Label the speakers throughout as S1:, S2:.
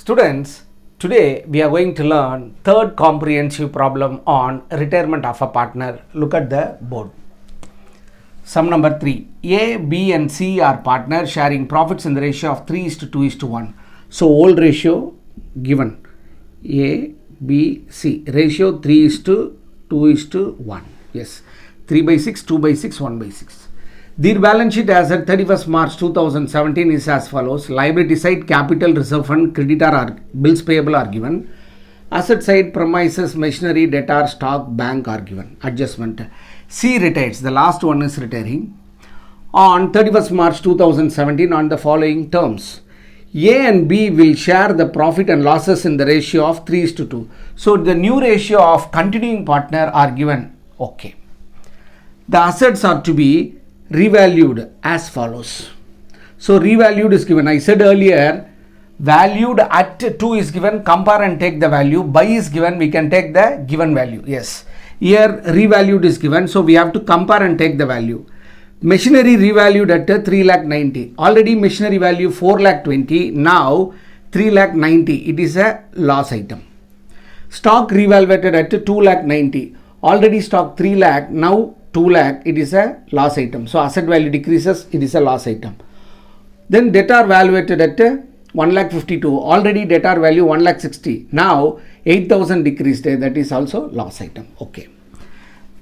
S1: Students, today we are going to learn third comprehensive problem on retirement of a partner. Look at the board. Sum number 3. A, B and C are partners sharing profits in the ratio of 3:2:1. So, old ratio given A, B, C. Ratio 3:2:1. Yes. 3/6, 2/6, 1/6. Their balance sheet as at 31st March 2017 is as follows. Liability side capital reserve fund creditor are bills payable are given. Asset side premises machinery debtor stock bank are given. Adjustment. C retires. The last one is retiring on 31st March 2017 on the following terms. A and B will share the profit and losses in the ratio of 3:2. So the new ratio of continuing partner are given. Okay. The assets are to be revalued as follows. So revalued is given. I said earlier, valued at 2 is given. Compare and take the value. Buy is given. We can take the given value. Yes. Here revalued is given. So we have to compare and take the value. Machinery revalued at 3,90,000. Already machinery value 4,20,000. Now 3,90,000. It is a loss item. Stock revaluated at 2,90,000. Already stock 3 lakh. Now 2 lakh, it is a loss item. So asset value decreases, it is a loss item. Then debtor valuated at 1,52,000. Already debtor value 1,60,000. Now 8,000 decreased, that is also loss item. Okay.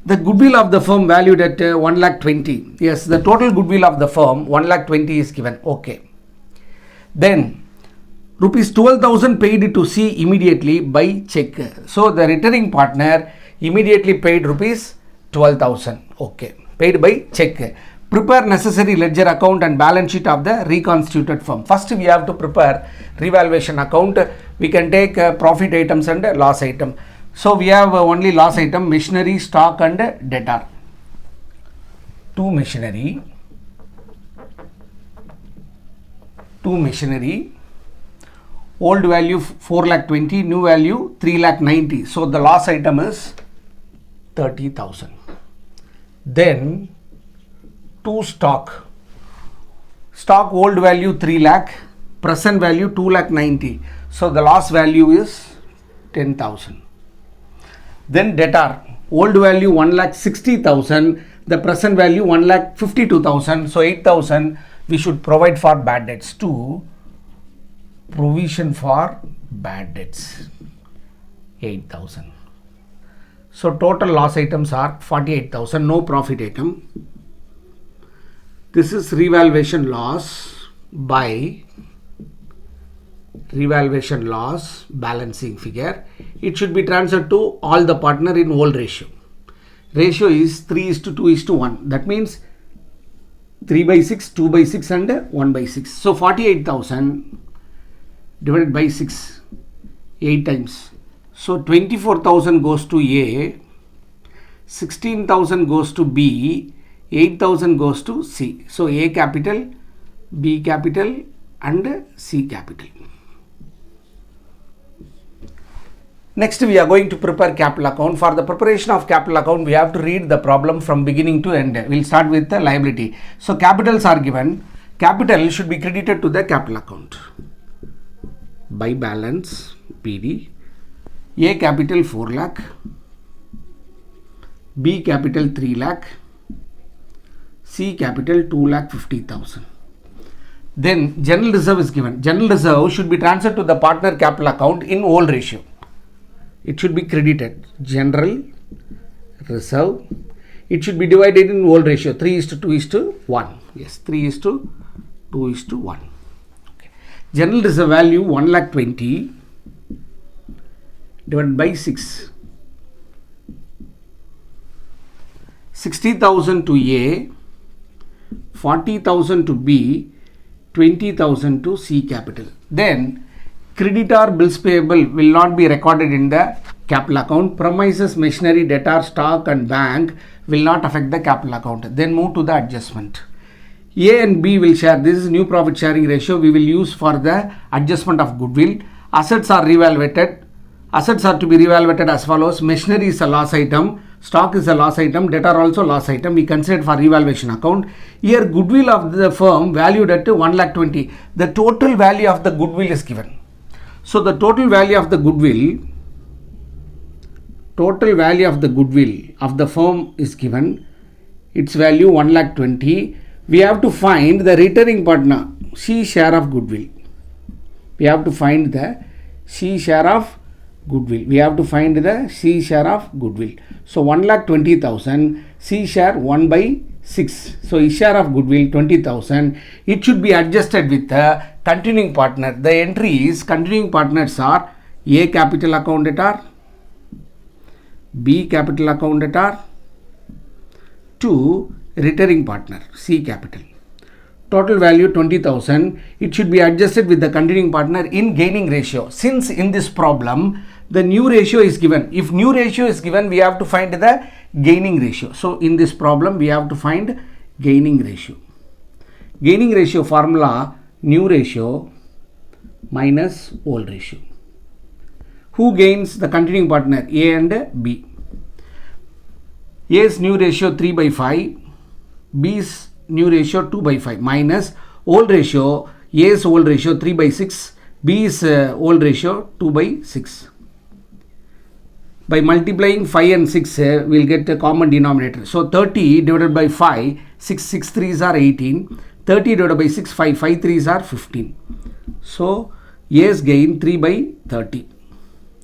S1: The goodwill of the firm valued at 1,20,000. Yes, the total goodwill of the firm 1,20,000 is given. Okay. Then rupees 12,000 paid to C immediately by check. So the returning partner immediately paid rupees 12,000. Okay. Paid by check. Prepare necessary ledger account and balance sheet of the reconstituted firm. First we have to prepare revaluation account. We can take profit items and loss item. So we have only loss item, machinery, stock and debtor. Two machinery. Old value 4,20,000, new value 3,90,000. So the loss item is 30,000. Then 2 stock old value 3 lakh, present value 2,90,000. So the loss value is 10,000. Then debtor old value 1,60,000, the present value 1,52,000. So 8,000 we should provide for bad debts. 2 provision for bad debts 8,000. So total loss items are 48,000, no profit item. This is revaluation loss by revaluation loss balancing figure. It should be transferred to all the partner in old ratio. Ratio is 3:2:1. That means 3/6, 2/6 and 1/6. So 48,000 divided by 6, 8 times. So 24,000 goes to A, 16,000 goes to B, 8,000 goes to C. So A capital, B capital and C capital. Next we are going to prepare capital account. For the preparation of capital account, we have to read the problem from beginning to end. We will start with the liability. So capitals are given. Capital should be credited to the capital account by balance PD. A capital 4 lakh, B capital 3 lakh, C capital 2,50,000. Then general reserve is given. General reserve should be transferred to the partner capital account in old ratio. It should be credited. General reserve. It should be divided in old ratio 3:2:1. Yes, 3:2:1. Okay. General reserve value 1,20,000. Divided by 6. 60,000 to A, 40,000 to B, 20,000 to C capital. Then creditor bills payable will not be recorded in the capital account. Premises, machinery, debtor, stock and bank will not affect the capital account. Then move to the adjustment. A and B will share. This is new profit sharing ratio we will use for the adjustment of goodwill. Assets are revaluated. Assets are to be revaluated as follows. Machinery is a loss item. Stock is a loss item. Debtor also loss item. We consider for revaluation account. Here goodwill of the firm valued at 1,20,000. The total value of the goodwill is given. So the total value of the goodwill of the firm is given. Its value 1,20,000. We have to find the returning partner C share of goodwill. We have to find the C share of goodwill. So 1,20,000, C share 1 by 6. So his share of goodwill 20,000. It should be adjusted with the continuing partner. The entries continuing partners are A capital account debtor, B capital account debtor, 2 returning partner C capital. Total value 20,000. It should be adjusted with the continuing partner in gaining ratio. Since in this problem the new ratio is given. If new ratio is given, we have to find the gaining ratio. So in this problem we have to find gaining ratio. Gaining ratio formula, new ratio minus old ratio. Who gains? The continuing partner A and B. A's new ratio 3 by 5, B's new ratio 2 by 5 minus old ratio, A's old ratio 3 by 6, B's old ratio 2 by 6. By multiplying 5 and 6, we will get a common denominator. So 30 divided by 5, 6 3s are 18. 30 divided by 6, 5 3s are 15. So A's gain 3 by 30.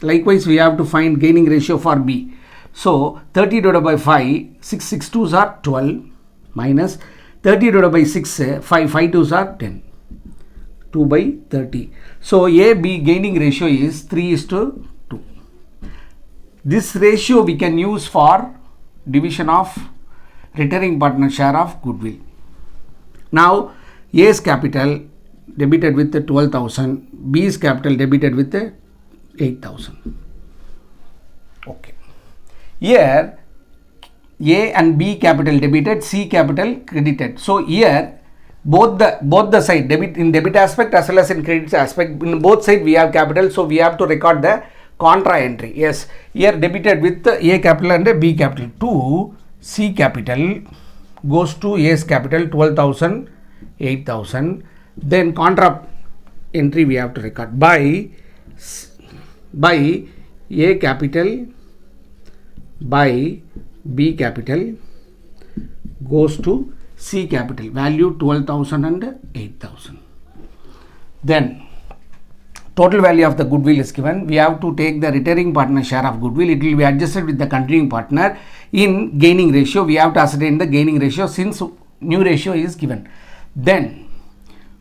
S1: Likewise, we have to find gaining ratio for B. So 30 divided by 5, 6 2s are 12 minus 30 divided by 6, 5 2s are 10. 2 by 30. So A, B gaining ratio is 3:2. This ratio we can use for division of returning partner share of goodwill. Now A's capital debited with 12,000, B's capital debited with 8,000. Okay. Here A and B capital debited, C capital credited. So here both the side, debit in debit aspect as well as in credit aspect, in both side we have capital, so we have to record the contra entry. Yes, here debited with A capital and B capital. To C capital goes to A's capital 12,000, 8,000. Then contra entry we have to record by A capital by B capital goes to C capital, value 12,000 and 8,000. Then total value of the goodwill is given. We have to take the returning partner share of goodwill. It will be adjusted with the continuing partner in gaining ratio. We have to ascertain the gaining ratio since new ratio is given. Then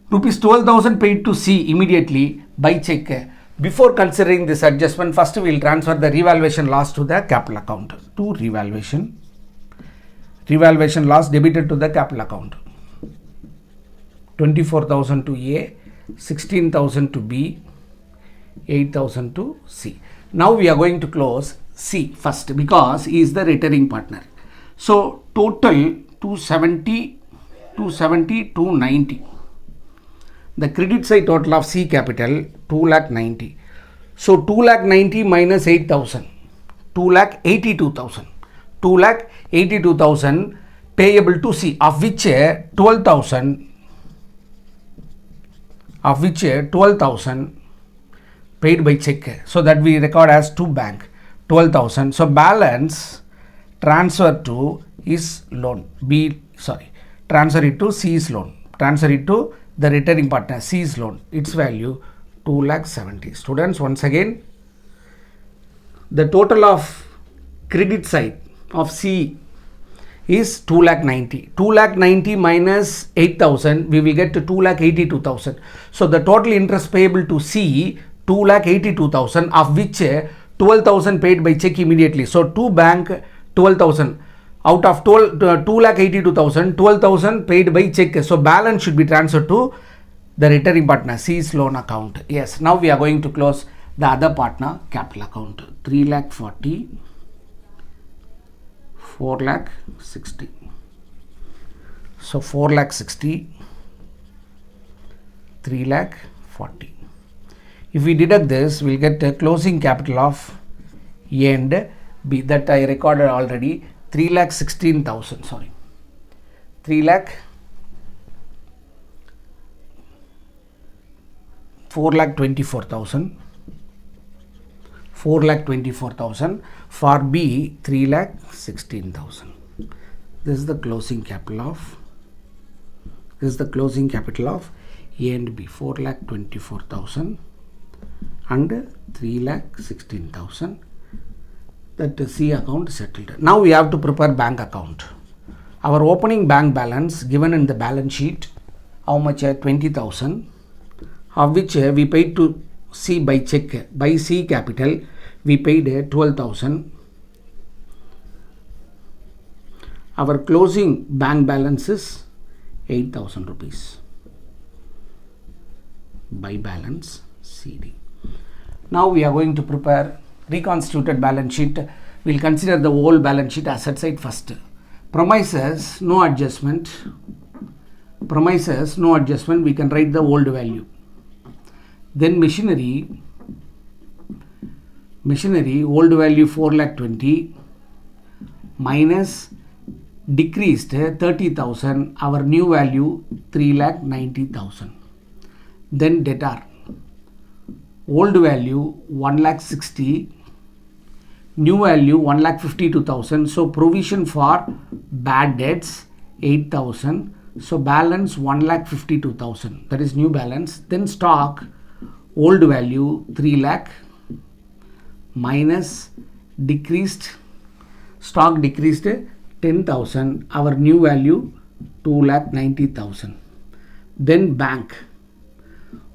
S1: rupees 12,000 paid to C immediately by check. Before considering this adjustment, first we will transfer the revaluation loss to the capital account. To revaluation loss debited to the capital account. 24,000 to A, 16,000 to B, 8,000 to C. Now we are going to close C first because he is the returning partner. So total 270, 290. The credit side total of C capital 2,90,000. So 2,90,000 minus 8,000, 2,82,000. 2,82,000 payable to C, of which 12,000 paid by check. So that we record as to bank 12,000. So balance transfer to his loan. Transfer it to C's loan. Transfer it to the returning partner C's loan. Its value 2,70,000. Students, once again, the total of credit side of C is 2,90,000. 2,90,000 minus 8,000, we will get to 2,82,000. So the total interest payable to C 2,82,000, of which 12,000 paid by check immediately. So to bank 12,000. Out of 2,82,000, 12,000 paid by check. So balance should be transferred to the returning partner C's loan account. Yes, now we are going to close the other partner capital account. 3,40,000, 4,60,000. So 4,60,000, 3,40,000. If we deduct this, we will get a closing capital of A and B that I recorded already. 3,16,000. Sorry, 4,24,000. 4,24,000. For B, 3,16,000. This is the closing capital of A and B, 4,24,000 and 3,16,000. That C account settled. Now we have to prepare bank account. Our opening bank balance given in the balance sheet, how much? 20,000, of which we paid to C by check. By C capital, we paid 12,000. Our closing bank balance is 8,000 rupees. By balance CD. Now we are going to prepare reconstituted balance sheet. We will consider the whole balance sheet asset side first. Premises, no adjustment. We can write the old value. Then machinery, old value 4,20,000 minus decreased 30,000, our new value 3,90,000. Then debtor, old value 1,60,000, new value 1,52,000. So provision for bad debts 8,000. So balance 1,52,000. That is new balance. Then stock, old value 3 lakh minus decreased, stock decreased 10,000. Our new value 2,90,000. Then bank,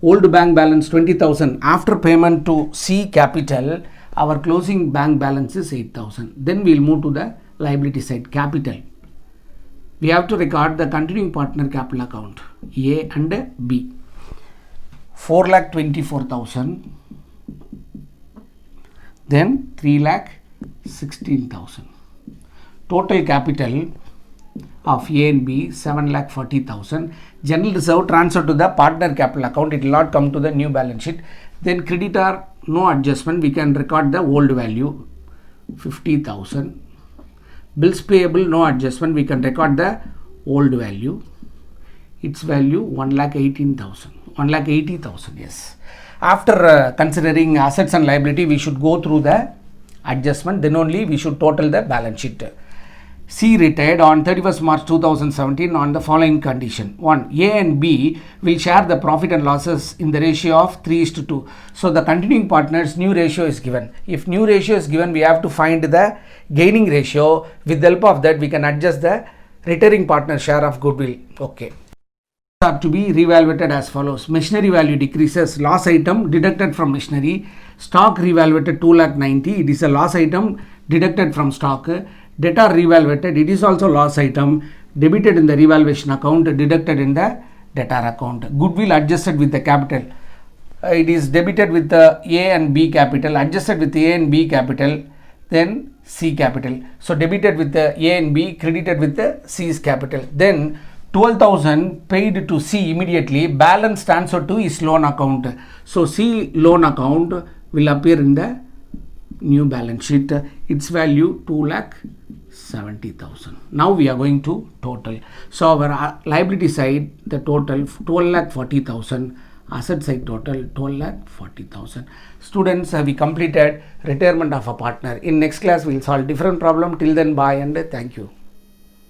S1: old bank balance 20,000. After payment to C capital, our closing bank balance is 8,000. Then we will move to the liability side, capital. We have to record the continuing partner capital account, A and B. 4,24,000. Then 3,16,000. Total capital of A and B 7,40,000. General reserve transfer to the partner capital account. It will not come to the new balance sheet. Then creditor, no adjustment. We can record the old value 50,000. Bills payable, no adjustment. We can record the old value. Its value 1,18,000. 1,80,000. Yes. After considering assets and liability, we should go through the adjustment. Then only we should total the balance sheet. C retired on 31st March 2017 on the following condition. 1. A and B will share the profit and losses in the ratio of 3:2. So the continuing partners new ratio is given. If new ratio is given, we have to find the gaining ratio. With the help of that, we can adjust the retiring partner share of goodwill. Okay. Have to be reevaluated as follows. Machinery value decreases. Loss item deducted from machinery. Stock reevaluated 2,90,000. It is a loss item deducted from stock. Debtor reevaluated, it is also loss item, debited in the revaluation account, deducted in the debtor account. Goodwill adjusted with the capital, it is debited with the A and B capital, adjusted with A and B capital, then C capital. So debited with the A and B, credited with the C's capital. Then 12,000 paid to C immediately, balance transferred to his loan account. So C loan account will appear in the new balance sheet. Its value 2,70,000. Now we are going to total. So our liability side, the total 12,40,000. Asset side total 12,40,000. Students, we completed retirement of a partner. In next class we will solve different problem. Till then, bye and thank you.